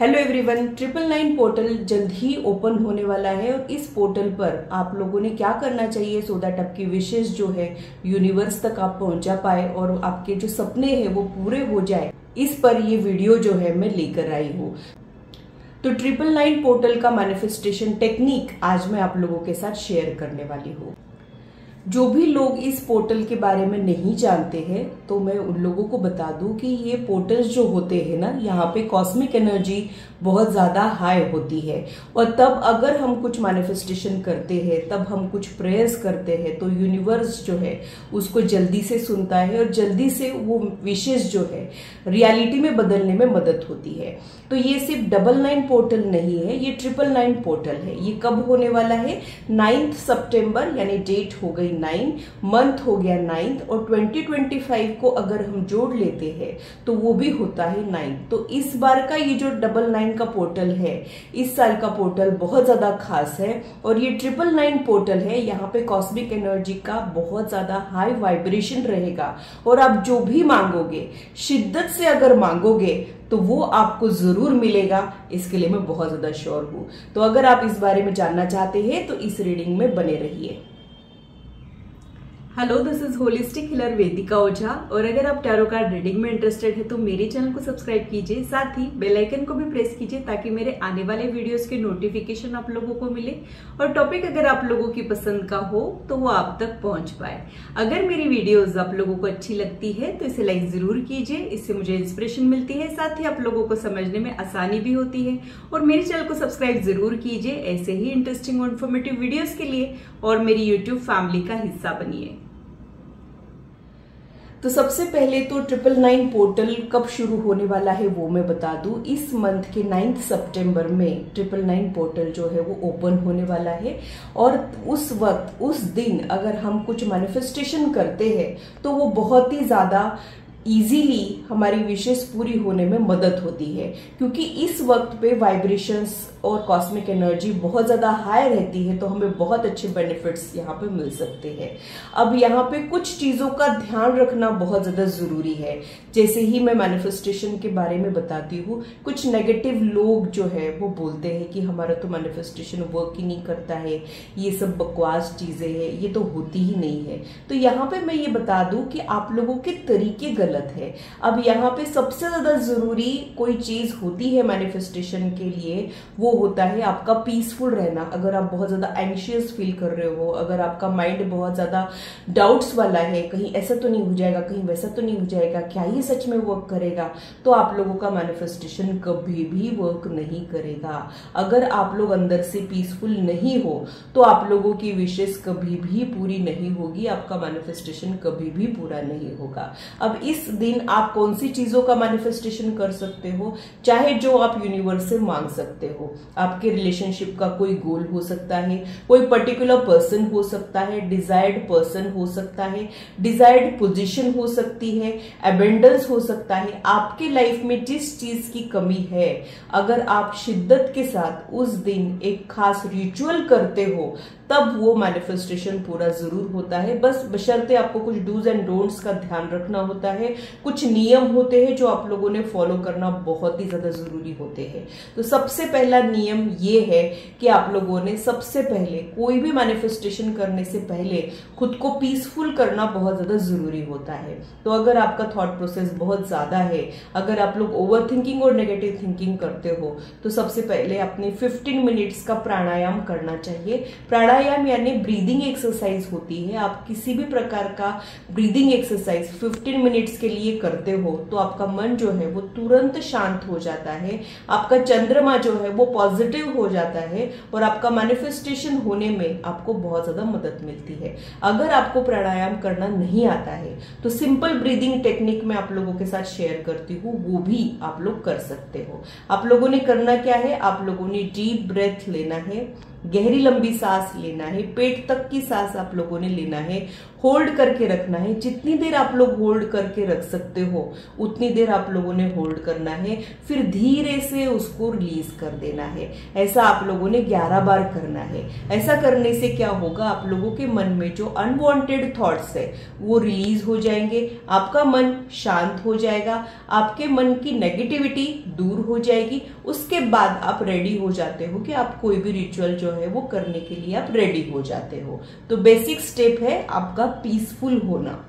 Hello everyone, 999 portal जल्द ही open होने वाला है और इस पोर्टल पर आप लोगों ने क्या करना चाहिए सो दैट आपकी विशेष जो है यूनिवर्स तक आप पहुंचा पाए और आपके जो सपने हैं वो पूरे हो जाए, इस पर ये वीडियो जो है मैं लेकर आई हूँ। तो 999 पोर्टल का मैनिफेस्टेशन टेक्निक आज मैं आप लोगों के साथ शेयर करने वाली हूँ। जो भी लोग इस पोर्टल के बारे में नहीं जानते हैं तो मैं उन लोगों को बता दूं कि ये पोर्टल्स जो होते हैं ना, यहाँ पे कॉस्मिक एनर्जी बहुत ज्यादा हाई होती है और तब अगर हम कुछ मैनिफेस्टेशन करते हैं, तब हम कुछ प्रेयर्स करते हैं तो यूनिवर्स जो है उसको जल्दी से सुनता है और जल्दी से वो विशेष जो है रियलिटी में बदलने में मदद होती है। तो ये सिर्फ 999 पोर्टल नहीं है, ये 999 पोर्टल है। ये कब होने वाला है? 9 सितंबर, यानी डेट हो गई 9, मंथ हो गया 9 और 2025 को अगर हम जोड़ लेते हैं तो वो भी होता है 9। तो इस बार का ये जो 999 का पोर्टल है, इस साल का पोर्टल बहुत ज्यादा खास है और ये 999 पोर्टल है। यहाँ पे कॉस्मिक एनर्जी का बहुत ज्यादा हाई वाइब्रेशन रहेगा और आप जो भी मांगोगे, शिद्दत से अगर मांगोगे तो वो आपको जरूर मिलेगा, इसके लिए मैं बहुत ज्यादा श्योर हूं। तो अगर आप इस बारे में जानना चाहते हैं तो इस रीडिंग में बने रहिए। Hello, this is holistic healer Vedika Ojha और अगर आप टैरो कार्ड रीडिंग में इंटरेस्टेड है तो मेरे चैनल को सब्सक्राइब कीजिए, साथ ही बेल आइकन को भी प्रेस कीजिए ताकि मेरे आने वाले वीडियोस के नोटिफिकेशन आप लोगों को मिले और टॉपिक अगर आप लोगों की पसंद का हो तो वो आप तक पहुंच पाए। अगर मेरी वीडियोज आप लोगों को अच्छी लगती है तो इसे लाइक जरूर कीजिए, इससे मुझे इंस्पिरेशन मिलती है, साथ ही आप लोगों को समझने में आसानी भी होती है। और मेरे चैनल को सब्सक्राइब जरूर कीजिए ऐसे ही इंटरेस्टिंग और इन्फॉर्मेटिव वीडियोज के लिए और मेरी यूट्यूब फैमिली का हिस्सा बनिए। तो सबसे पहले तो 999 पोर्टल कब शुरू होने वाला है वो मैं बता दूं। इस मंथ के 9 सितंबर में 999 पोर्टल जो है वो ओपन होने वाला है और उस वक्त, उस दिन अगर हम कुछ मैनिफेस्टेशन करते हैं तो वो बहुत ही ज्यादा इजीली हमारी विशेष पूरी होने में मदद होती है, क्योंकि इस वक्त पे वाइब्रेशंस और कॉस्मिक एनर्जी बहुत ज्यादा हाई रहती है तो हमें बहुत अच्छे बेनिफिट्स यहाँ पे मिल सकते हैं। अब यहाँ पे कुछ चीजों का ध्यान रखना बहुत ज्यादा जरूरी है। जैसे ही मैं मैनिफेस्टेशन के बारे में बताती हूँ, कुछ नेगेटिव लोग जो है वो बोलते हैं कि हमारा तो मैनिफेस्टेशन वर्क ही नहीं करता है, ये सब बकवास चीजें हैं, ये तो होती ही नहीं है। तो यहाँ पे मैं ये बता दूं कि आप लोगों के तरीके गलत है। अब यहाँ पे सबसे ज्यादा जरूरी कोई चीज होती है मैनिफेस्टेशन के लिए, वो होता है आपका पीसफुल रहना। अगर आप बहुत ज्यादा एंशियस फील कर रहे हो, अगर आपका माइंड बहुत ज्यादा डाउट्स वाला है, कहीं ऐसा तो नहीं हो जाएगा, कहीं वैसा तो नहीं हो जाएगा, क्या ये सच में वर्क करेगा, तो आप लोगों का मैनिफेस्टेशन कभी भी वर्क नहीं करेगा। अगर आप लोग अंदर से पीसफुल नहीं हो तो आप लोगों की विशेष कभी भी पूरी नहीं होगी, आपका मैनिफेस्टेशन कभी भी पूरा नहीं होगा। अब इस दिन आप कौन सी चीजों का मैनिफेस्टेशन कर सकते हो, चाहे जो आप यूनिवर्स से मांग सकते हो। आपके रिलेशनशिप का कोई गोल हो सकता है, कोई पर्टिकुलर पर्सन हो सकता है, डिजायर्ड पर्सन हो सकता है, डिजायर्ड पोजीशन हो सकती है, अबेंडेंस हो सकता है। आपके लाइफ में जिस चीज की कमी है, अगर आप शिद्दत के साथ उस दिन एक खास रिचुअल करते हो तब वो मैनिफेस्टेशन पूरा जरूर होता है। बस बशर्ते आपको कुछ डूज एंड डोंट्स का ध्यान रखना होता है, कुछ नियम होते हैं जो आप लोगों ने फॉलो करना बहुत ही ज्यादा जरूरी होते हैं। तो सबसे पहला नियम ये है कि आप लोगों ने सबसे पहले कोई भी मैनिफेस्टेशन करने से पहले खुद को पीसफुल करना बहुत ज्यादा जरूरी होता है। तो अगर आपका थॉट प्रोसेस बहुत ज्यादा है, अगर आप लोग ओवर थिंकिंग और नेगेटिव थिंकिंग करते हो तो सबसे पहले अपने 15 मिनट्स का प्राणायाम करना चाहिए। प्राणायाम यानी ब्रीदिंग एक्सरसाइज होती है। आप किसी भी प्रकार का ब्रीदिंग एक्सरसाइज 15 मिनट्स के लिए करते हो तो आपका मन जो है वो तुरंत शांत हो जाता है, आपका चंद्रमा जो है वो पॉजिटिव हो जाता है और आपका मैनिफेस्टेशन होने में आपको बहुत ज्यादा मदद मिलती है। अगर आपको प्राणायाम करना नहीं आता है तो सिंपल ब्रीदिंग टेक्निक मैं आप लोगों के साथ शेयर करती हूँ, वो भी आप लोग कर सकते हो। आप लोगों ने करना क्या है, आप लोगों ने डीप ब्रेथ लेना है, गहरी लंबी सांस लेना है, पेट तक की सांस आप लोगों ने लेना है होल्ड करके रखना है। जितनी देर आप लोग होल्ड करके रख सकते हो उतनी देर आप लोगों ने होल्ड करना है, फिर धीरे से उसको रिलीज कर देना है। ऐसा आप लोगों ने 11 बार करना है। ऐसा करने से क्या होगा, आप लोगों के मन में जो अनवांटेड थॉट्स है वो रिलीज हो जाएंगे, आपका मन शांत हो जाएगा, आपके मन की नेगेटिविटी दूर हो जाएगी। उसके बाद आप रेडी हो जाते हो कि आप कोई भी रिचुअल जो है वो करने के लिए आप रेडी हो जाते हो। तो बेसिक स्टेप है आपका पीसफुल होना।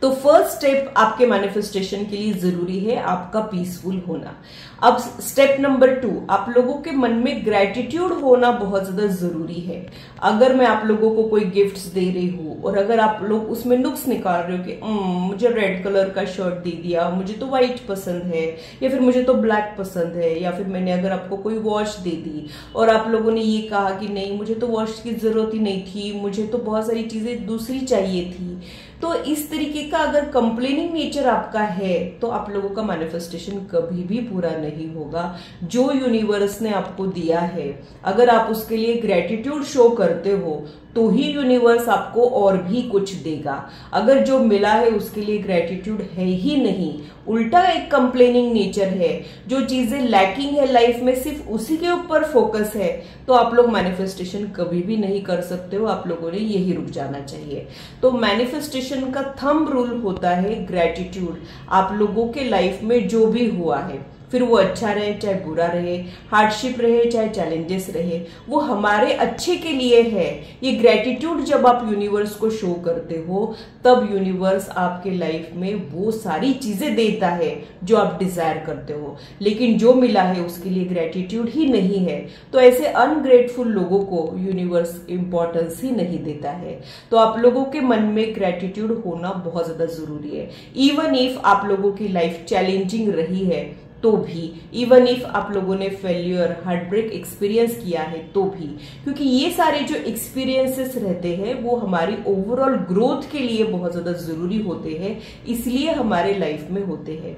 तो फर्स्ट स्टेप आपके मैनिफेस्टेशन के लिए जरूरी है आपका पीसफुल होना। अब स्टेप नंबर 2, आप लोगों के मन में ग्रेटिट्यूड होना बहुत ज्यादा जरूरी है। अगर मैं आप लोगों को कोई गिफ्ट्स दे रही हूं और अगर आप लोग उसमें नुक्स निकाल रहे हो कि मुझे रेड कलर का शर्ट दे दिया, मुझे तो व्हाइट पसंद है, या फिर मुझे तो ब्लैक पसंद है, या फिर मैंने अगर आपको कोई वॉच दे दी और आप लोगों ने ये कहा कि नहीं मुझे तो वॉच की जरूरत ही नहीं थी, मुझे तो बहुत सारी चीजें दूसरी चाहिए थी, तो इस तरीके का अगर कंप्लेनिंग नेचर आपका है तो आप लोगों का मैनिफेस्टेशन कभी भी पूरा नहीं होगा। जो यूनिवर्स ने आपको दिया है अगर आप उसके लिए ग्रेटिट्यूड शो करते हो तो ही यूनिवर्स आपको और भी कुछ देगा। अगर जो मिला है उसके लिए ग्रेटिट्यूड है ही नहीं, उल्टा एक कंप्लेनिंग नेचर है, जो चीजें लैकिंग है लाइफ में सिर्फ उसी के ऊपर फोकस है, तो आप लोग मैनिफेस्टेशन कभी भी नहीं कर सकते हो। आप लोगों ने यही रुक जाना चाहिए। तो मैनिफेस्टेशन का थंब रूल होता है ग्रेटिट्यूड। आप लोगों के लाइफ में जो भी हुआ है, फिर वो अच्छा रहे चाहे बुरा रहे, हार्डशिप रहे चाहे चैलेंजेस रहे, वो हमारे अच्छे के लिए है। ये ग्रेटिट्यूड जब आप यूनिवर्स को शो करते हो तब यूनिवर्स आपके लाइफ में वो सारी चीजें देता है जो आप डिजायर करते हो। लेकिन जो मिला है उसके लिए ग्रेटिट्यूड ही नहीं है तो ऐसे अनग्रेटफुल लोगों को यूनिवर्स इंपॉर्टेंस ही नहीं देता है। तो आप लोगों के मन में ग्रेटिट्यूड होना बहुत ज्यादा जरूरी है। इवन इफ आप लोगों की लाइफ चैलेंजिंग रही है तो भी, इवन इफ आप लोगों ने फेल्यूर हार्ट ब्रेक एक्सपीरियंस किया है तो भी, क्योंकि ये सारे जो एक्सपीरियंसेस रहते हैं वो हमारी ओवरऑल ग्रोथ के लिए बहुत ज्यादा जरूरी होते हैं, इसलिए हमारे लाइफ में होते हैं।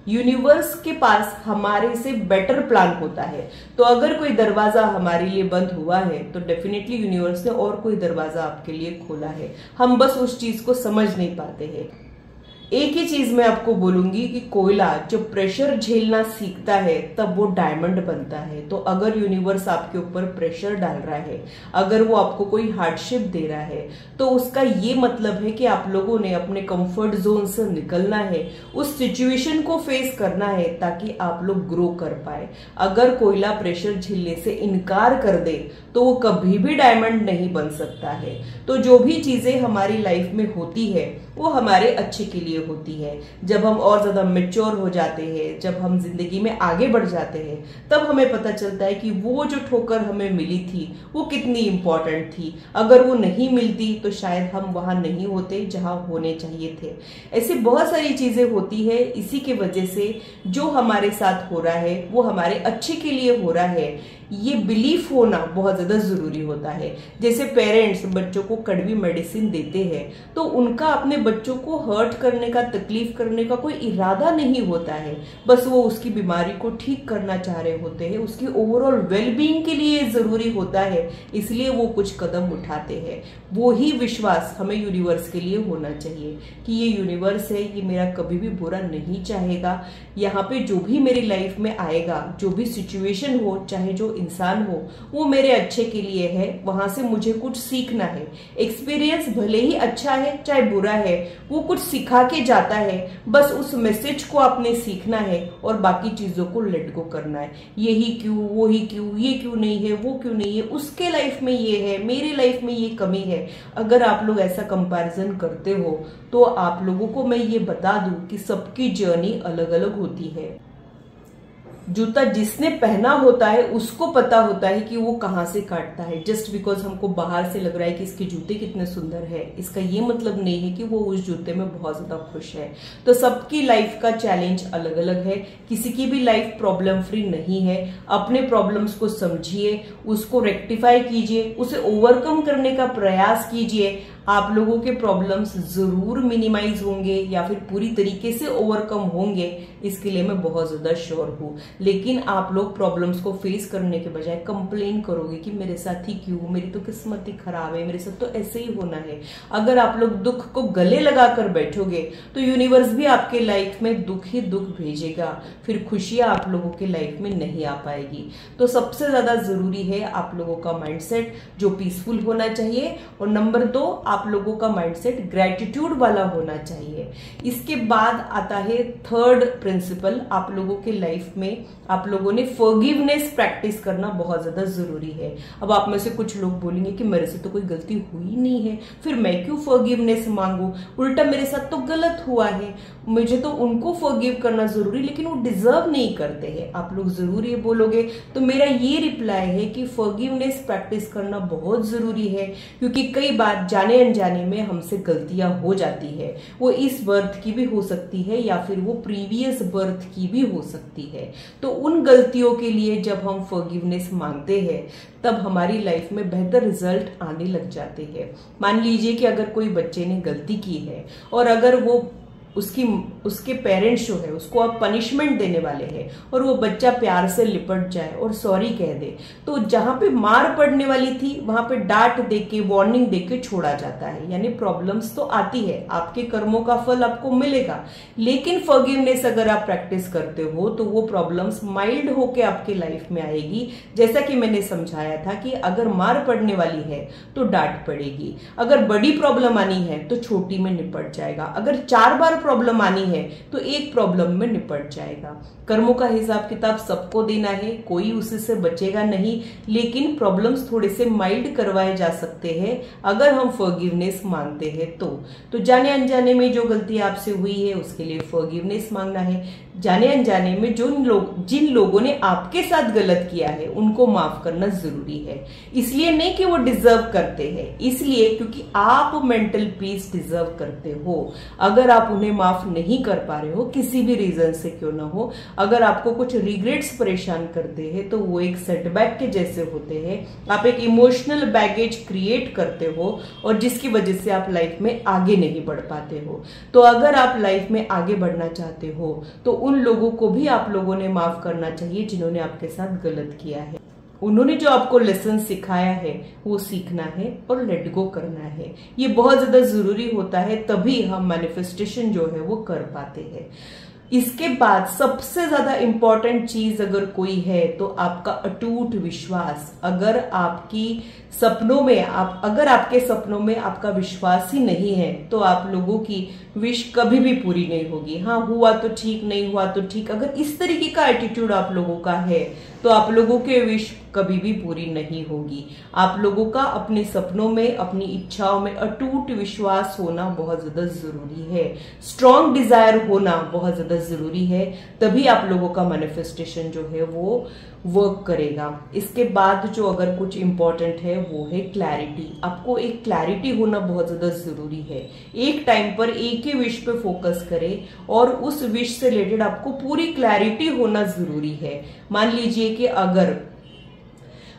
यूनिवर्स के पास हमारे से बेटर प्लान होता है। तो अगर कोई दरवाजा हमारे लिए बंद हुआ है तो डेफिनेटली यूनिवर्स ने और कोई दरवाजा आपके लिए खोला है, हम बस उस चीज को समझ नहीं पाते हैं। एक ही चीज मैं आपको बोलूंगी कि कोयला जब प्रेशर झेलना सीखता है तब वो डायमंड बनता है। तो अगर यूनिवर्स आपके ऊपर प्रेशर डाल रहा है, अगर वो आपको कोई हार्डशिप दे रहा है, तो उसका ये मतलब है कि आप लोगों ने अपने कंफर्ट जोन से निकलना है, उस सिचुएशन को फेस करना है ताकि आप लोग ग्रो कर पाए। अगर कोयला प्रेशर झेलने से इनकार कर दे तो वो कभी भी डायमंड नहीं बन सकता है। तो जो भी चीजें हमारी लाइफ में होती है वो हमारे अच्छे के लिए होती है। जब हम और ज्यादा मैच्योर हो जाते हैं, जब हम जिंदगी में आगे बढ़ जाते हैं, तब हमें पता चलता है कि वो जो ठोकर हमें मिली थी वो कितनी इंपॉर्टेंट थी। अगर वो नहीं मिलती तो शायद हम वहां नहीं होते जहां होने चाहिए थे। ऐसी बहुत सारी चीजें होती है। इसी के वजह से जो हमारे साथ हो रहा है वो हमारे अच्छे के लिए हो रहा है, ये बिलीफ होना बहुत ज्यादा जरूरी होता है। जैसे पेरेंट्स बच्चों को कड़वी मेडिसिन देते हैं तो उनका अपने बच्चों को हर्ट करने का, तकलीफ करने का कोई इरादा नहीं होता है, बस वो उसकी बीमारी को ठीक करना चाह रहे होते हैं, उसकी ओवरऑल वेलबींग के लिए जरूरी होता है, इसलिए वो कुछ कदम उठाते हैं। वो ही विश्वास हमें यूनिवर्स के लिए होना चाहिए कि ये यूनिवर्स है, ये मेरा कभी भी बुरा नहीं चाहेगा। यहाँ पे जो भी मेरी लाइफ में आएगा, जो भी सिचुएशन हो, चाहे जो इंसान हो, वो मेरे अच्छे के लिए है। वहां से मुझे कुछ सीखना है। एक्सपीरियंस भले ही अच्छा है चाहे बुरा है, वो कुछ सिखा के जाता है। बस उस मैसेज को आपने सीखना है और बाकी चीजों को लेट गो करना है। यही क्यों, वो ही क्यों, ये क्यों नहीं है, वो क्यों नहीं है, उसके लाइफ में ये है, मेरी लाइफ में ये कमी है। अगर आप लोग ऐसा कंपैरिजन करते हो तो आप लोगों को मैं ये बता दूं कि सबकी जर्नी अलग अलग होती है। जूता जिसने पहना होता है उसको पता होता है कि वो कहाँ से काटता है। जस्ट बिकॉज हमको बाहर से लग रहा है कि इसके जूते कितने सुंदर है, इसका ये मतलब नहीं है कि वो उस जूते में बहुत ज्यादा खुश है। तो सबकी लाइफ का चैलेंज अलग अलग है, किसी की भी लाइफ प्रॉब्लम फ्री नहीं है। अपने प्रॉब्लम्स को समझिए, उसको रेक्टिफाई कीजिए, उसे ओवरकम करने का प्रयास कीजिए। आप लोगों के प्रॉब्लम्स जरूर मिनिमाइज होंगे या फिर पूरी तरीके से ओवरकम होंगे, इसके लिए मैं बहुत ज्यादा श्योर हूँ। लेकिन आप लोग प्रॉब्लम्स को फेस करने के बजाय कंप्लेन करोगे कि मेरे साथ ही क्यों, मेरी तो किस्मत ही खराब है, मेरे साथ तो ऐसे ही होना है। अगर आप लोग दुख को गले लगाकर बैठोगे तो यूनिवर्स भी आपके लाइफ में दुख ही दुख भेजेगा, फिर खुशियां आप लोगों के लाइफ में नहीं आ पाएगी। तो सबसे ज्यादा जरूरी है आप लोगों का माइंडसेट जो पीसफुल होना चाहिए, और नंबर 2 आप लोगों का माइंडसेट ग्रेटिट्यूड वाला होना चाहिए। इसके बाद आता है थर्ड प्रिंसिपल, आप लोगों के लाइफ में आप लोगों ने फॉरगिवनेस प्रैक्टिस करना बहुत ज्यादा जरूरी है। अब आप में से कुछ लोग बोलेंगे कि मेरे से तो कोई गलती हुई नहीं है, फिर मैं क्यों फॉरगिवनेस मांगू, उल्टा मेरे साथ तो गलत हुआ है, मुझे तो उनको फॉरगिव करना जरूरी, लेकिन वो डिजर्व नहीं करते हैं। आप लोग जरूर ये बोलोगे, तो मेरा ये रिप्लाई है कि फॉरगिवनेस प्रैक्टिस करना बहुत जरूरी है, क्योंकि कई बार जाने अनजाने में हमसे गलतियां हो जाती है। वो इस बर्थ की भी हो सकती है या फिर वो प्रीवियस बर्थ की भी हो सकती है। तो उन गलतियों के लिए जब हम फॉरगिवनेस मांगते हैं तब हमारी लाइफ में बेहतर रिजल्ट आने लग जाते हैं। मान लीजिए कि अगर कोई बच्चे ने गलती की है और अगर वो उसके पेरेंट्स जो है उसको आप पनिशमेंट देने वाले हैं और वो बच्चा प्यार से लिपट जाए और सॉरी कह दे, तो जहां पे मार पड़ने वाली थी वहां पे डांट देके, वार्निंग देके छोड़ा जाता है। यानी प्रॉब्लम्स तो आती है, आपके कर्मों का फल आपको मिलेगा, लेकिन फॉरगिवनेस अगर आप प्रैक्टिस करते हो तो वो प्रॉब्लम्स माइल्ड होके आपके लाइफ में आएगी। जैसा कि मैंने समझाया था कि अगर मार पड़ने वाली है तो डांट पड़ेगी, अगर बड़ी प्रॉब्लम आनी है तो छोटी में निपट जाएगा, अगर 4 बार प्रॉब्लम आनी है तो एक प्रॉब्लम में निपट जाएगा। कर्मों का हिसाब किताब सबको देना है, कोई उसी से बचेगा नहीं, लेकिन प्रॉब्लम्स थोड़े से माइल्ड करवाए जा सकते हैं अगर हम फॉरगिवनेस मांगते हैं तो जाने अनजाने में जो गलती आपसे हुई है उसके लिए फॉरगिवनेस मांगना है। जाने अनजाने में जिन लोगों ने आपके साथ गलत किया है उनको माफ करना जरूरी है। इसलिए नहीं कि वो डिजर्व करते हैं, इसलिए क्योंकि आप मेंटल पीस डिजर्व करते हो। अगर आप उन्हें माफ नहीं कर पा रहे हो किसी भी रीजन से क्यों ना हो, अगर आपको कुछ रिग्रेट्स परेशान करते हैं तो वो एक सेटबैक के जैसे होते हैं। आप एक इमोशनल बैगेज क्रिएट करते हो और जिसकी वजह से आप लाइफ में आगे नहीं बढ़ पाते हो। तो अगर आप लाइफ में आगे बढ़ना चाहते हो तो उन लोगों को भी आप लोगों ने माफ करना चाहिए जिन्होंने आपके साथ गलत किया है। उन्होंने जो आपको लेसन सिखाया है वो सीखना है और लेट गो करना है। ये बहुत ज्यादा जरूरी होता है, तभी हम मैनिफेस्टेशन जो है वो कर पाते हैं। इसके बाद सबसे ज्यादा इंपॉर्टेंट चीज अगर कोई है तो आपका अटूट विश्वास। अगर आपके सपनों में आपका विश्वास ही नहीं है तो आप लोगों की विश कभी भी पूरी नहीं होगी। हाँ, हुआ तो ठीक, नहीं हुआ तो ठीक, अगर इस तरीके का एटीट्यूड आप लोगों का है तो आप लोगों के विश कभी भी पूरी नहीं होगी। आप लोगों का अपने सपनों में, अपनी इच्छाओं में अटूट विश्वास होना बहुत ज्यादा जरूरी है। स्ट्रॉन्ग डिजायर होना बहुत ज्यादा जरूरी है, तभी आप लोगों का मैनिफेस्टेशन जो है वो वर्क करेगा। इसके बाद जो अगर कुछ इंपॉर्टेंट है वो है क्लैरिटी। आपको एक क्लैरिटी होना बहुत ज्यादा जरूरी है। एक टाइम पर एक ही विश पे फोकस करें और उस विश से रिलेटेड आपको पूरी क्लैरिटी होना जरूरी है। मान लीजिए कि अगर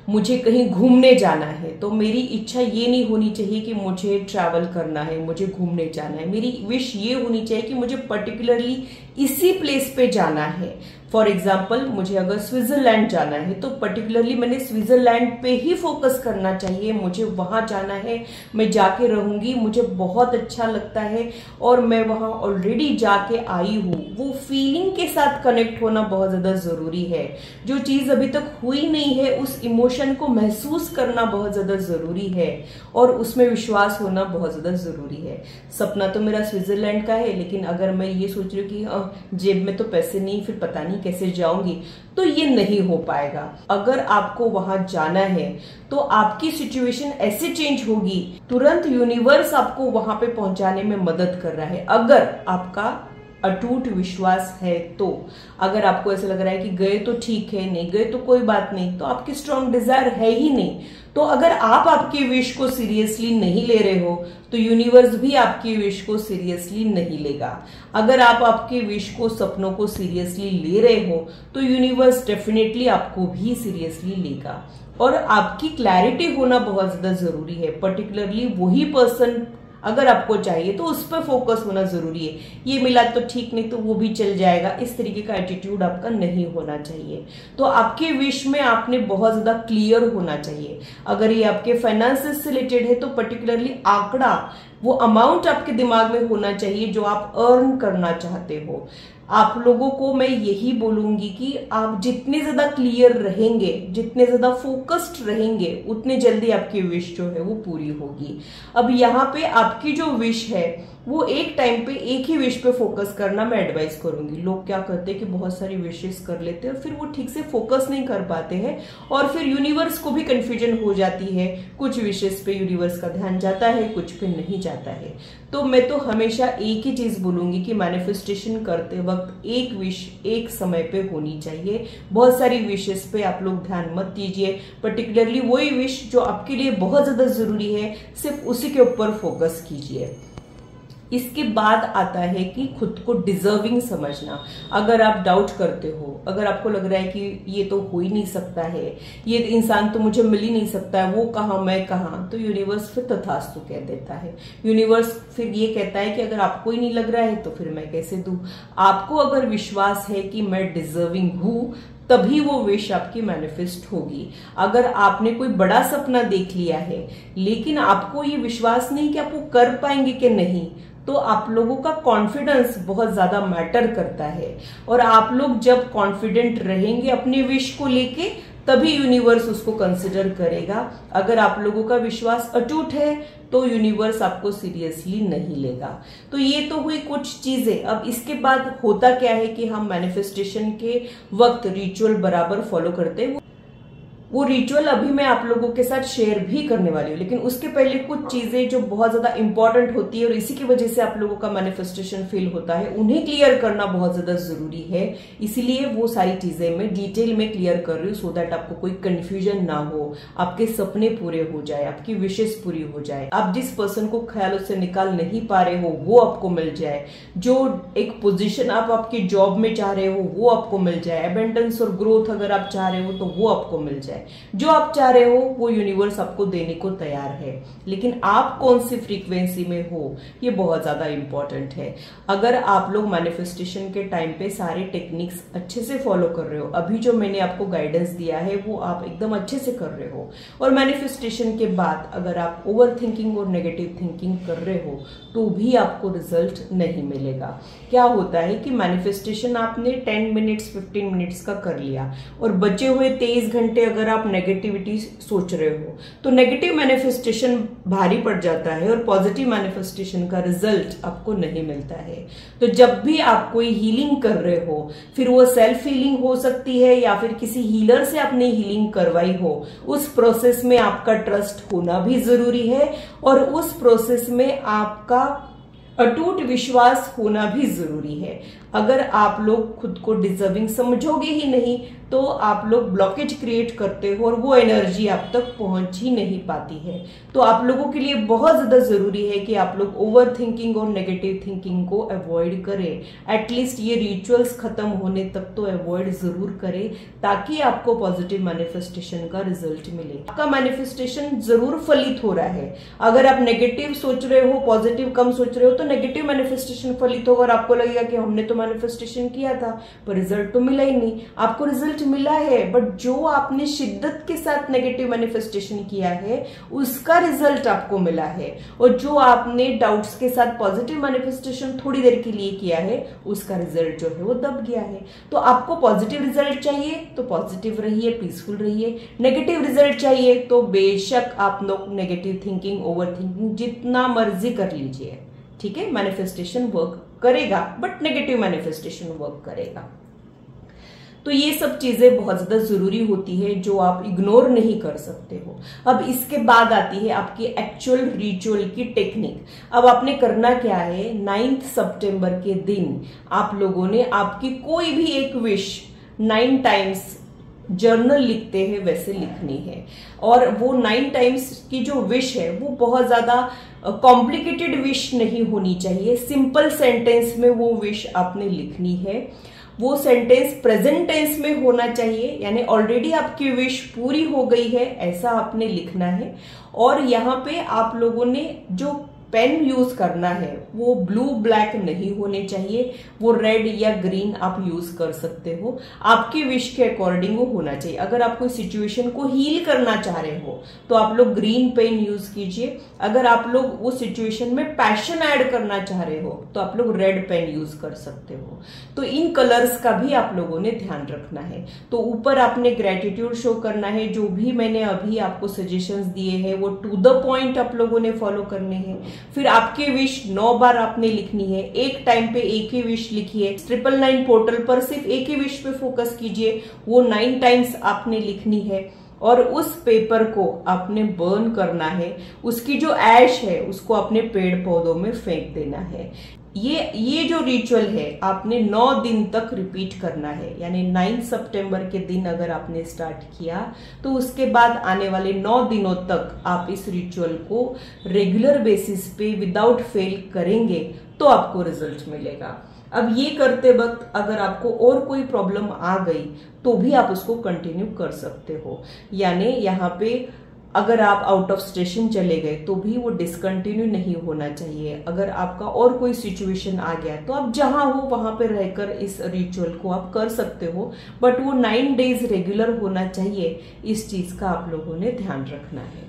मुझे कहीं घूमने जाना है तो मेरी इच्छा ये नहीं होनी चाहिए कि मुझे ट्रैवल करना है, मुझे घूमने जाना है। मेरी विश ये होनी चाहिए कि मुझे पर्टिकुलरली इसी प्लेस पे जाना है। फॉर एग्जाम्पल, मुझे अगर स्विट्जरलैंड जाना है तो पर्टिकुलरली मैंने स्विट्जरलैंड पे ही फोकस करना चाहिए। मुझे वहां जाना है, मैं जाके रहूंगी, मुझे बहुत अच्छा लगता है और मैं वहां ऑलरेडी जाके आई हूँ। वो फीलिंग के साथ कनेक्ट होना बहुत ज्यादा जरूरी है। जो चीज अभी तक हुई नहीं है उस इमोशन को महसूस करना बहुत ज्यादा जरूरी है और उसमें विश्वास होना बहुत ज्यादा जरूरी है। सपना तो मेरा स्विट्जरलैंड का है, लेकिन अगर मैं ये सोच रही हूँ कि जेब में तो पैसे नहीं, फिर पता नहीं कैसे जाऊंगी, तो ये नहीं हो पाएगा। अगर आपको वहां जाना है तो आपकी सिचुएशन ऐसे चेंज होगी, तुरंत यूनिवर्स आपको वहां पे पहुंचाने में मदद कर रहा है, अगर आपका अटूट विश्वास है तो, अगर आपको ऐसा लग रहा है कि गए तो ठीक है, नहीं गए तो कोई बात नहीं, तो आपकी स्ट्रॉन्ग डिजायर है ही नहीं, तो अगर आप आपकी विश को सीरियसली नहीं ले रहे हो तो यूनिवर्स भी आपकी विश को सीरियसली नहीं लेगा। अगर आप आपके विश को, सपनों को सीरियसली ले रहे हो तो यूनिवर्स डेफिनेटली आपको भी सीरियसली लेगा। और आपकी क्लैरिटी होना बहुत ज्यादा जरूरी है। पर्टिकुलरली वही पर्सन अगर आपको चाहिए तो उस पर फोकस होना जरूरी है। ये मिला तो ठीक, नहीं तो वो भी चल जाएगा, इस तरीके का एटीट्यूड आपका नहीं होना चाहिए। तो आपके विश में आपने बहुत ज्यादा क्लियर होना चाहिए। अगर ये आपके फाइनेंसेस से रिलेटेड है तो पर्टिकुलरली आंकड़ा, वो अमाउंट आपके दिमाग में होना चाहिए जो आप अर्न करना चाहते हो। आप लोगों को मैं यही बोलूंगी कि आप जितने ज्यादा क्लियर रहेंगे, जितने ज्यादा फोकस्ड रहेंगे, उतने जल्दी आपकी विश जो है वो पूरी होगी। अब यहाँ पे आपकी जो विश है वो एक टाइम पे एक ही विश पे फोकस करना मैं एडवाइस करूंगी। लोग क्या करते हैं कि बहुत सारी विशेस कर लेते हैं और फिर वो ठीक से फोकस नहीं कर पाते हैं और फिर यूनिवर्स को भी कंफ्यूजन हो जाती है। कुछ विशेस पे यूनिवर्स का ध्यान जाता है, कुछ पे नहीं जाता है। तो मैं तो हमेशा एक ही चीज बोलूंगी कि मैनिफेस्टेशन करते वक्त एक विश एक समय पे होनी चाहिए। बहुत सारी विशेस पे आप लोग ध्यान मत दीजिए। पर्टिकुलरली वही विश जो आपके लिए बहुत ज्यादा जरूरी है, सिर्फ उसी के ऊपर फोकस कीजिए। इसके बाद आता है कि खुद को डिजर्विंग समझना। अगर आप डाउट करते हो, अगर आपको लग रहा है कि ये तो हो ही नहीं सकता है, ये इंसान तो मुझे मिल ही नहीं सकता है, वो कहाँ मैं कहाँ, तो यूनिवर्स फिर तथास्तु कह देता है। यूनिवर्स फिर ये कहता है कि अगर आपको ही नहीं लग रहा है तो फिर मैं कैसे दूं। आपको अगर विश्वास है कि मैं डिजर्विंग हूं तभी वो विश आपकी मैनिफेस्ट होगी। अगर आपने कोई बड़ा सपना देख लिया है लेकिन आपको ये विश्वास नहीं कि आप वो कर पाएंगे कि नहीं, तो आप लोगों का कॉन्फिडेंस बहुत ज्यादा मैटर करता है। और आप लोग जब कॉन्फिडेंट रहेंगे अपने विश को लेके तभी यूनिवर्स उसको कंसिडर करेगा। अगर आप लोगों का विश्वास अटूट है तो यूनिवर्स आपको सीरियसली नहीं लेगा। तो ये तो हुई कुछ चीजें। अब इसके बाद होता क्या है कि हम मैनिफेस्टेशन के वक्त रिचुअल बराबर फॉलो करते हैं। वो रिचुअल अभी मैं आप लोगों के साथ शेयर भी करने वाली हूँ, लेकिन उसके पहले कुछ चीजें जो बहुत ज्यादा इंपॉर्टेंट होती है और इसी की वजह से आप लोगों का मैनिफेस्टेशन फेल होता है, उन्हें क्लियर करना बहुत ज्यादा जरूरी है। इसीलिए वो सारी चीजें मैं डिटेल में क्लियर कर रही हूँ सो दैट आपको कोई कंफ्यूजन ना हो, आपके सपने पूरे हो जाए, आपकी विशेष पूरी हो जाए, आप जिस पर्सन को ख्यालों से निकाल नहीं पा रहे हो वो आपको मिल जाए, जो एक पोजिशन आप आपकी जॉब में चाह रहे हो वो आपको मिल जाए, एबेंडेंस और ग्रोथ अगर आप चाह रहे हो तो वो आपको मिल जाए। जो आप चाह रहे हो वो यूनिवर्स आपको देने को तैयार है, लेकिन आप कौन सी फ्रीक्वेंसी में हो ये बहुत ज्यादा इंपॉर्टेंट है। अगर आप लोग मैनिफेस्टेशन के टाइम पे सारे टेक्निक्स अच्छे से फॉलो कर रहे हो, अभी जो मैंने आपको गाइडेंस दिया है वो आप एकदम अच्छे से कर रहे हो, और मैनिफेस्टेशन के बाद अगर आप ओवर थिंकिंग और नेगेटिव थिंकिंग कर रहे हो तो भी आपको रिजल्ट नहीं मिलेगा। क्या होता है कि मैनिफेस्टेशन आपने 10 मिनट्स 15 मिनट्स का कर लिया और बचे हुए 23 घंटे अगर आप नेगेटिविटी सोच रहे हो तो नेगेटिव मैनिफेस्टेशन भारी पड़ जाता है और पॉजिटिव मैनिफेस्टेशन का रिजल्ट आपको नहीं मिलता है। तो जब भी आप कोई हीलिंग कर रहे हो, फिर वो सेल्फ हीलिंग हो सकती है या फिर किसी हीलर से आपने हीलिंग करवाई हो, उस प्रोसेस में आपका ट्रस्ट होना भी जरूरी है और उस प्रोसेस में आपका अटूट विश्वास होना भी जरूरी है। अगर आप लोग खुद को डिजर्विंग समझोगे ही नहीं तो आप लोग ब्लॉकेज क्रिएट करते हो और वो एनर्जी आप तक पहुंच ही नहीं पाती है। तो आप लोगों के लिए बहुत ज्यादा जरूरी है कि आप लोग ओवर थिंकिंग और नेगेटिव थिंकिंग को अवॉइड करें। एटलीस्ट ये रिचुअल्स खत्म होने तक तो अवॉइड जरूर करें ताकि आपको पॉजिटिव मैनिफेस्टेशन का रिजल्ट मिले। आपका मैनिफेस्टेशन जरूर फलित हो रहा है। अगर आप नेगेटिव सोच रहे हो, पॉजिटिव कम सोच रहे हो तो नेगेटिव मैनिफेस्टेशन फलित होगा और आपको लगेगा कि हमने तो मैनिफेस्टेशन किया था पर रिजल्ट तो मिला ही नहीं। आपको रिजल्ट मिला है बट जो आपने शिद्दत के साथ नेगेटिव मैनिफेस्टेशन किया है उसका रिजल्ट आपको मिला है, और जो आपने डाउट्स के साथ पॉजिटिव मैनिफेस्टेशन थोड़ी देर के लिए किया है उसका रिजल्ट जो है वो दब गया है। तो आपको पॉजिटिव रिजल्ट चाहिए तो पॉजिटिव रहिए, पीसफुल रहिए। नेगेटिव रिजल्ट चाहिए तो बेशक आप लोग नेगेटिव थिंकिंग, ओवर थिंकिंग जितना मर्जी कर लीजिए, ठीक है। मैनिफेस्टेशन वर्क करेगा बट नेगेटिव मैनिफेस्टेशन वर्क करेगा। तो ये सब चीजें बहुत ज्यादा जरूरी होती है जो आप इग्नोर नहीं कर सकते हो। अब इसके बाद आती है आपकी एक्चुअल रिचुअल की टेक्निक। अब आपने करना क्या है, 9 सितंबर के दिन आप लोगों ने आपकी कोई भी एक विश 9 टाइम्स जर्नल लिखते हैं वैसे लिखनी है। और वो 9 टाइम्स की जो विश है वो बहुत ज्यादा कॉम्प्लिकेटेड विश नहीं होनी चाहिए, सिंपल सेंटेंस में वो विश आपने लिखनी है। वो सेंटेंस प्रेजेंट टेंस में होना चाहिए, यानी ऑलरेडी आपकी विश पूरी हो गई है ऐसा आपने लिखना है। और यहाँ पे आप लोगों ने जो पेन यूज करना है वो ब्लू ब्लैक नहीं होने चाहिए, वो रेड या ग्रीन आप यूज कर सकते हो, आपकी विश के अकॉर्डिंग वो होना चाहिए। अगर आप कोई सिचुएशन को हील करना चाह रहे हो तो आप लोग ग्रीन पेन यूज कीजिए। अगर आप लोग वो सिचुएशन में पैशन ऐड करना चाह रहे हो तो आप लोग रेड पेन यूज कर सकते हो। तो इन कलर्स का भी आप लोगों ने ध्यान रखना है। तो ऊपर आपने ग्रेटिट्यूड शो करना है, जो भी मैंने अभी आपको सजेशंस दिए हैं वो टू द पॉइंट आप लोगों ने फॉलो करने हैं। फिर आपकी विश 9 बार आपने लिखनी है, एक टाइम पे एक ही विश लिखिए। 999 पोर्टल पर सिर्फ एक ही विश पे फोकस कीजिए, वो 9 टाइम्स आपने लिखनी है। और उस पेपर को आपने बर्न करना है, उसकी जो ऐश है उसको अपने पेड़ पौधों में फेंक देना है। ये जो रिचुअल है आपने 9 दिन तक रिपीट करना है, यानी 9 सितंबर के दिन अगर आपने स्टार्ट किया तो उसके बाद आने वाले 9 दिनों तक आप इस रिचुअल को रेगुलर बेसिस पे विदाउट फेल करेंगे तो आपको रिजल्ट मिलेगा। अब ये करते वक्त अगर आपको और कोई प्रॉब्लम आ गई तो भी आप उसको कंटिन्यू कर सकते हो, यानी यहाँ पे अगर आप आउट ऑफ स्टेशन चले गए तो भी वो डिसकंटिन्यू नहीं होना चाहिए। अगर आपका और कोई सिचुएशन आ गया तो आप जहां हो वहां पे रहकर इस रिचुअल को आप कर सकते हो, बट वो 9 डेज रेगुलर होना चाहिए। इस चीज का आप लोगों ने ध्यान रखना है।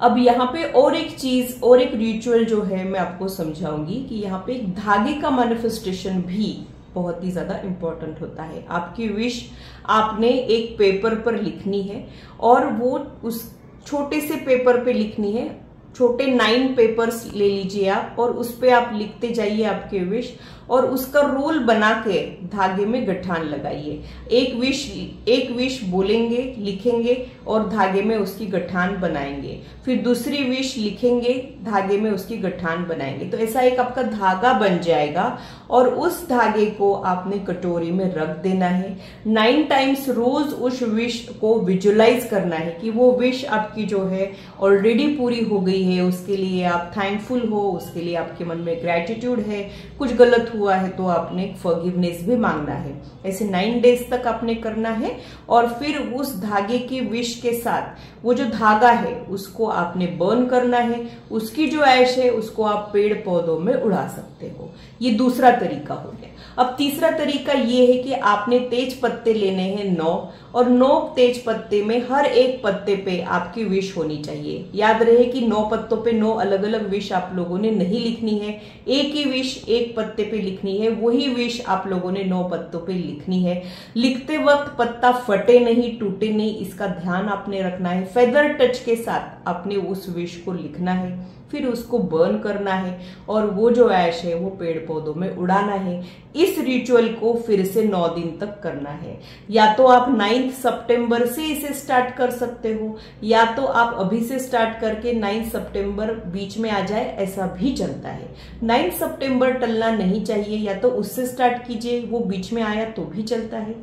अब यहाँ पे और एक चीज और एक रिचुअल जो है मैं आपको समझाऊंगी कि यहाँ पे एक धागे का मैनिफेस्टेशन भी बहुत ही ज्यादा इंपॉर्टेंट होता है। आपकी विश आपने एक पेपर पर लिखनी है और वो उस छोटे से पेपर पे लिखनी है। छोटे 9 पेपर्स ले लीजिए आप और उस पे आप लिखते जाइए आपके विश, और उसका रोल बना के धागे में गठान लगाइए। एक विश बोलेंगे, लिखेंगे और धागे में उसकी गठान बनाएंगे। फिर दूसरी विश लिखेंगे, धागे में उसकी गठान बनाएंगे। तो ऐसा एक आपका धागा बन जाएगा और उस धागे को आपने कटोरी में रख देना है। 9 टाइम्स रोज उस विश को विजुअलाइज करना है कि वो विश आपकी जो है ऑलरेडी पूरी हो गई है, उसके लिए आप थैंकफुल हो, उसके लिए आपके मन में ग्रेटिट्यूड है। कुछ गलत हुआ है तो आपने फॉरगिवनेस भी मांगना है। ऐसे 9 डेज तक आपने करना है और फिर उस धागे की विश के साथ वो जो धागा है उसको आपने बर्न करना है। उसकी जो ऐश है उसको आप पेड़ पौधों में उड़ा सकते हो। ये दूसरा तरीका हो गया। अब तीसरा तरीका ये है कि आपने तेज पत्ते लेने हैं 9, और 9 तेज पत्ते में हर एक पत्ते पे आपकी विश होनी चाहिए। याद रहे कि 9 पत्तों पे 9 अलग अलग विश आप लोगों ने नहीं लिखनी है, एक ही विश एक पत्ते पे लिखनी है। वही विश आप लोगों ने 9 पत्तों पे लिखनी है। लिखते वक्त पत्ता फटे नहीं, टूटे नहीं, इसका ध्यान आपने रखना है। फेदर टच के साथ आपने उस विश को लिखना है, फिर उसको बर्न करना है और वो जो ऐश है वो पेड़ पौधों में उड़ाना है। इस रिचुअल को फिर से 9 दिन तक करना है। या तो आप 9 सितंबर से इसे स्टार्ट कर सकते हो, या तो आप अभी से स्टार्ट करके 9 सितंबर बीच में आ जाए, ऐसा भी चलता है। 9 सितंबर टलना नहीं चाहिए, या तो उससे स्टार्ट कीजिए, वो बीच में आया तो भी चलता है,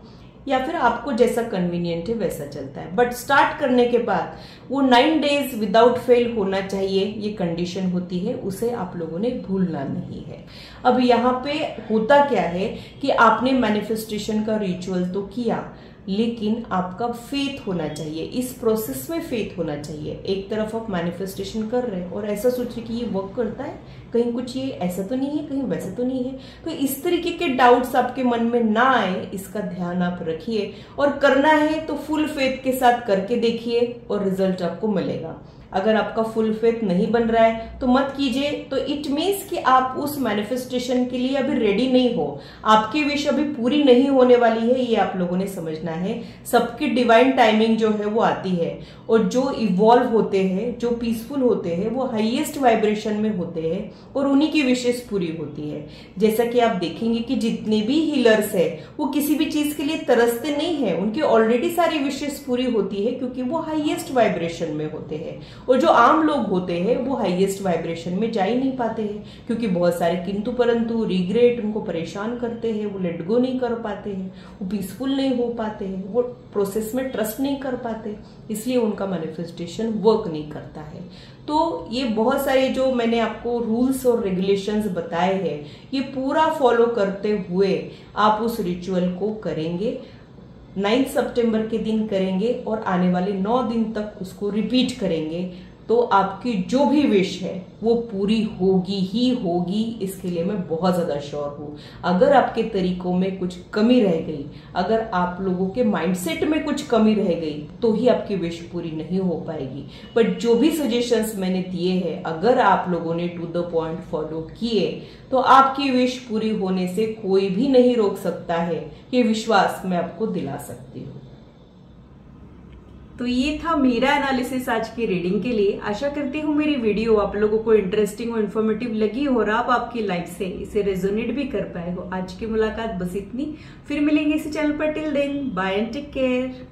या फिर आपको जैसा कन्वीनियंट है वैसा चलता है। बट स्टार्ट करने के बाद वो 9 डेज विदाउट फेल होना चाहिए, ये कंडीशन होती है, उसे आप लोगों ने भूलना नहीं है। अब यहाँ पे होता क्या है कि आपने मैनिफेस्टेशन का रिचुअल तो किया, लेकिन आपका फेथ होना चाहिए, इस प्रोसेस में फेथ होना चाहिए। एक तरफ आप मैनिफेस्टेशन कर रहे हैं और ऐसा सोच रहे कि ये वर्क करता है, कहीं कुछ ये ऐसा तो नहीं है, कहीं वैसा तो नहीं है। तो इस तरीके के डाउट्स आपके मन में ना आए, इसका ध्यान आप रखिए। और करना है तो फुल फेथ के साथ करके देखिए और रिजल्ट आपको मिलेगा। अगर आपका फुल फेथ नहीं बन रहा है तो मत कीजिए। तो इट मीन्स कि आप उस मैनिफेस्टेशन के लिए अभी रेडी नहीं हो, आपकी विश अभी पूरी नहीं होने वाली है, ये आप लोगों ने समझना है। सबकी डिवाइन टाइमिंग जो है वो आती है, और जो इवॉल्व होते हैं, जो पीसफुल होते हैं, वो हाईएस्ट वाइब्रेशन में होते हैं और उन्हीं की विशेष पूरी होती है। जैसा कि आप देखेंगे कि जितने भी हीलर्स है वो किसी भी चीज के लिए तरसते नहीं है, उनकी ऑलरेडी सारी विशेष पूरी होती है, क्योंकि वो हाईएस्ट वाइब्रेशन में होते हैं। और जो आम लोग होते हैं वो हाईएस्ट वाइब्रेशन में जा ही नहीं पाते हैं, क्योंकि बहुत सारे किंतु परंतु, रिग्रेट उनको परेशान करते हैं, वो लेट गो नहीं कर पाते हैं, वो पीसफुल नहीं हो पाते हैं, वो प्रोसेस में ट्रस्ट नहीं कर पाते, इसलिए उनका मैनिफेस्टेशन वर्क नहीं करता है। तो ये बहुत सारे जो मैंने आपको रूल्स और रेगुलेशंस बताए हैं, ये पूरा फॉलो करते हुए आप उस रिचुअल को करेंगे। 9 सितंबर के दिन करेंगे और आने वाले 9 दिन तक उसको रिपीट करेंगे, तो आपकी जो भी विश है वो पूरी होगी ही होगी, इसके लिए मैं बहुत ज्यादा श्योर हूं। अगर आपके तरीकों में कुछ कमी रह गई, अगर आप लोगों के माइंडसेट में कुछ कमी रह गई, तो ही आपकी विश पूरी नहीं हो पाएगी। बट जो भी सजेशंस मैंने दिए हैं, अगर आप लोगों ने टू द पॉइंट फॉलो किए, तो आपकी विश पूरी होने से कोई भी नहीं रोक सकता है, ये विश्वास मैं आपको दिला सकती हूँ। तो ये था मेरा एनालिसिस आज की रीडिंग के लिए। आशा करती हूँ मेरी वीडियो आप लोगों को इंटरेस्टिंग और इन्फॉर्मेटिव लगी हो और आप आपकी लाइफ से इसे रेजोनेट भी कर पाए हो। आज की मुलाकात बस इतनी, फिर मिलेंगे इसी चैनल पर। Till then bye and take care.